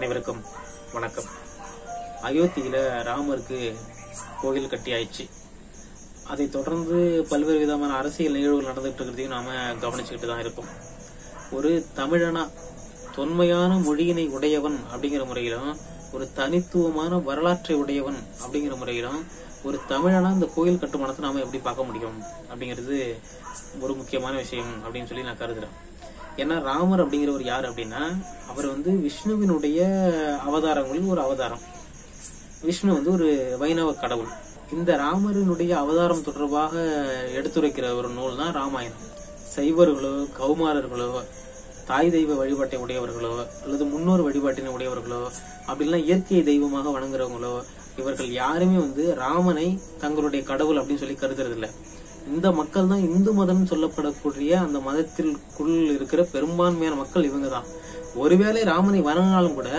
அனைவருக்கும் வணக்கம். அயோத்தியில ராமருக்கு கோயில் கட்டி ஆயிடுச்சு. அதை தொடர்ந்து பல்வேறு விதமான அரசியல் நிகழ்வுகள் நடந்துட்டு இருக்கிறதையும் நாம கவனிச்சுக்கிட்டு தான் இருக்கோம். ஒரு தமிழனா தொன்மையான மொழியினை உடையவன் அப்படிங்கிற முறையிலும், ஒரு தனித்துவமான வரலாற்றை உடையவன் அப்படிங்கிற முறையிலும் ஒரு தமிழனா இந்த கோயில் கட்டுமானத்தை நாம எப்படி பார்க்க முடியும் அப்படிங்கிறது ஒரு முக்கியமான விஷயம் அப்படின்னு சொல்லி நான் கருதுறேன். ஏன்னா ராமர் அப்படிங்கிறவர் யார் அப்படின்னா, அவர் விஷ்ணுவினுடைய அவதாரங்களில் ஒரு அவதாரம். விஷ்ணு ஒரு வைணவ கடவுள். இந்த ராமரினுடைய அவதாரம் தொடர்பாக எடுத்துரைக்கிற ஒரு நூல் தான் ராமாயணம். சைவர்களோ கௌமாரர்களோ தாய் தெய்வ வழிபாட்டை உடையவர்களோ அல்லது முன்னோர் வழிபாட்டினை உடையவர்களோ அப்படின்லாம் இயற்கையை தெய்வமாக வணங்குறவங்களோ இவர்கள் யாருமே ராமனை தங்களுடைய கடவுள் அப்படின்னு சொல்லி கருதுறது இல்லை. இந்த மக்கள் தான் இந்து மதம் சொல்லப்படக்கூடிய அந்த மதத்திற்குள் இருக்கிற பெரும்பான்மையான மக்கள் இவங்க தான். ஒருவேளை ராமனை வணங்கினாலும் கூட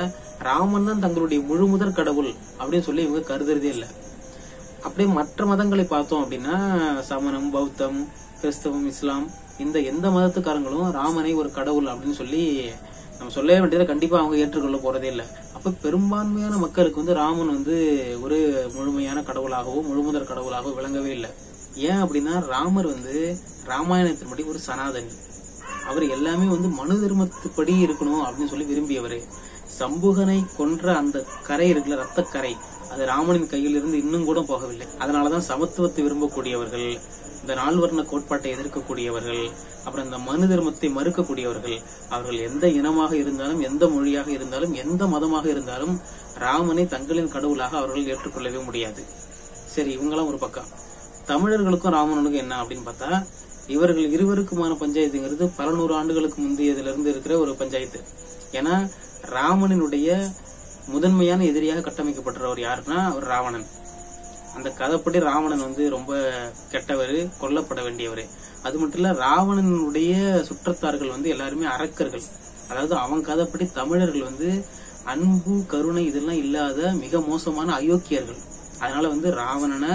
ராமன் தான் தங்களுடைய முழு முதற் கடவுள் அப்படின்னு சொல்லி இவங்க கருதுறதே இல்லை. அப்படியே மற்ற மதங்களை பார்த்தோம் அப்படின்னா, சமணம், பௌத்தம், கிறிஸ்தவம், இஸ்லாம், இந்த எந்த மதத்துக்காரங்களும் ராமனை ஒரு கடவுள் அப்படின்னு சொல்லி நம்ம சொல்ல வேண்டியதை கண்டிப்பா அவங்க ஏற்றுக்கொள்ள போறதே இல்லை. அப்ப பெரும்பான்மையான மக்களுக்கு ராமன் ஒரு முழுமையான கடவுளாகவோ முழுமுதற் கடவுளாகவோ விளங்கவே இல்லை. ஏன் அப்படின்னா, ராமர் ராமாயணத்தின்படி ஒரு சனாதனி. அவர் எல்லாமே மனு தர்மத்துப்படி இருக்கணும் அப்படின்னு சொல்லி விரும்பியவர். சம்புகனை கொன்ற அந்த கரை இருக்குல்ல, ரத்த கரை, அது ராமனின் கையில் இருந்து இன்னும் கூட போகவில்லை. அதனாலதான் சமத்துவத்தை விரும்பக்கூடியவர்கள், இந்த நால்வர்ண கோட்பாட்டை எதிர்க்கக்கூடியவர்கள், அப்புறம் இந்த மனு தர்மத்தை மறுக்கக்கூடியவர்கள், அவர்கள் எந்த இனமாக இருந்தாலும், எந்த மொழியாக இருந்தாலும், எந்த மதமாக இருந்தாலும் ராமனை தங்களின் கடவுளாக அவர்கள் ஏற்றுக்கொள்ளவே முடியாது. சரி, இவங்கெல்லாம் ஒரு பக்கம். தமிழர்களுக்கும் ராமனுக்கும் என்ன அப்படின்னு பார்த்தா, இவர்கள் இருவருக்குமான பஞ்சாயத்துங்கிறது பல நூறு ஆண்டுகளுக்கு முந்தையதுல இருந்து இருக்கிற ஒரு பஞ்சாயத்து. ஏன்னா ராமனினுடைய முதன்மையான எதிரியாக கட்டமைக்கப்பட்டவர் யாருன்னா அவர் ராவணன். அந்த கதைப்படி ராவணன் ரொம்ப கெட்டவர், கொல்லப்பட வேண்டியவர். அது மட்டும் இல்ல, ராவணனுடைய சுற்றத்தார்கள் எல்லாருமே அரக்கர்கள். அதாவது அவன் கதைப்படி தமிழர்கள் அன்பு கருணை இதெல்லாம் இல்லாத மிக மோசமான அயோக்கியர்கள். அதனால ராவணனை,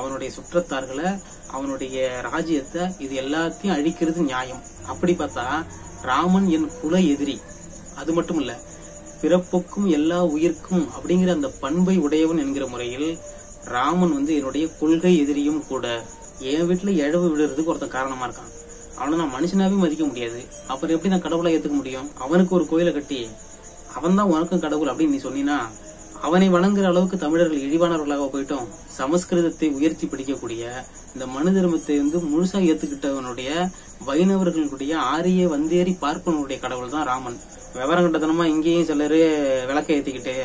அவனுடைய சுற்றத்தார்களை, அவனுடைய ராஜ்யத்தை, இது எல்லாத்தையும் அழிக்கிறது நியாயம். அப்படி பார்த்தா ராமன் என் குல எதிரி. அது மட்டும் இல்ல, பிறப்புக்கும் எல்லா உயிர்க்கும் அப்படிங்கிற அந்த பண்பை உடையவன் என்கிற முறையில் ராமன் என்னுடைய கொள்கை எதிரியும் கூட. என் வீட்டுல இழவு விடுறதுக்கு ஒருத்தன் காரணமா இருக்கான். அவனை நான் மனுஷனாவே மதிக்க முடியாது. அப்புறம் எப்படி நான் கடவுளை ஏத்துக்க முடியும்? அவனுக்கு ஒரு கோயிலை கட்டி அவன் தான் உனக்கும் கடவுள் அப்படின்னு நீ சொன்னீங்கன்னா, அவனை வணங்குற அளவுக்கு தமிழர்கள் இழிவானவர்களாக போயிட்டோம். சமஸ்கிருதத்தை உயர்த்தி பிடிக்கக்கூடிய, இந்த மனு தர்மத்தை முழுசா ஏத்துக்கிட்டவனுடைய வைணவர்களுடைய ஆரிய வந்தேறி பார்ப்பனுடைய கடவுள் தான் ராமன். விவரம் கட்டத்தனமா இங்கேயும் சிலரு விளக்க ஏத்திக்கிட்டு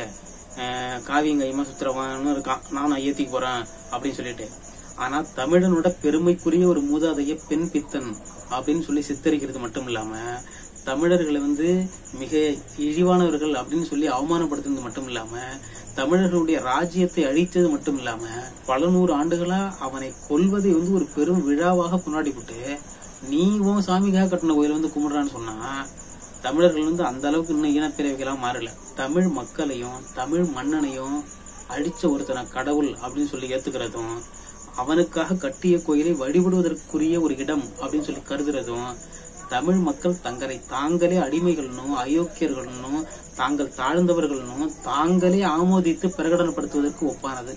காவியம் கைமா சுத்திரவான்னு இருக்கான், நானும் ஏத்திக்கு போறேன் அப்படின்னு சொல்லிட்டு. ஆனா தமிழனோட பெருமைக்குரிய ஒரு மூதாதைய பெண் பித்தன் அப்படின்னு சொல்லி சித்தரிக்கிறது மட்டும் இல்லாம, தமிழர்களை மிக இழிவானவர்கள் அப்படின்னு சொல்லி அவமானப்படுத்துறது மட்டும் இல்லாம, தமிழர்களுடைய ராஜ்யத்தை அழித்தது மட்டும் இல்லாம, பல நூறு ஆண்டுகளா அவனை கொல்வதை ஒரு பெரும் விழாவாக கொண்டாடி போட்டு, நீ உன் சாமிக்காக கட்டின கோயில் கும்பிடுறான்னு சொன்னா, தமிழர்கள் அந்த அளவுக்கு இன்னும் இனப்பிறவிகளாம் மாறல. தமிழ் மக்களையும் தமிழ் மன்னனையும் அழிச்ச ஒருத்தனை கடவுள் அப்படின்னு சொல்லி ஏத்துக்கிறதும், அவனுக்காக கட்டிய கோயிலை வழிபடுவதற்குரிய ஒரு இடம் அப்படின்னு சொல்லி கருதுறதும், தமிழ் மக்கள் தங்களை தாங்களே அடிமைகள்னும் அயோக்கியர்களும் தாங்கள் தாழ்ந்தவர்களும் தாங்களே ஆமோதித்து பிரகடனப்படுத்துவதற்கு ஒப்பானது.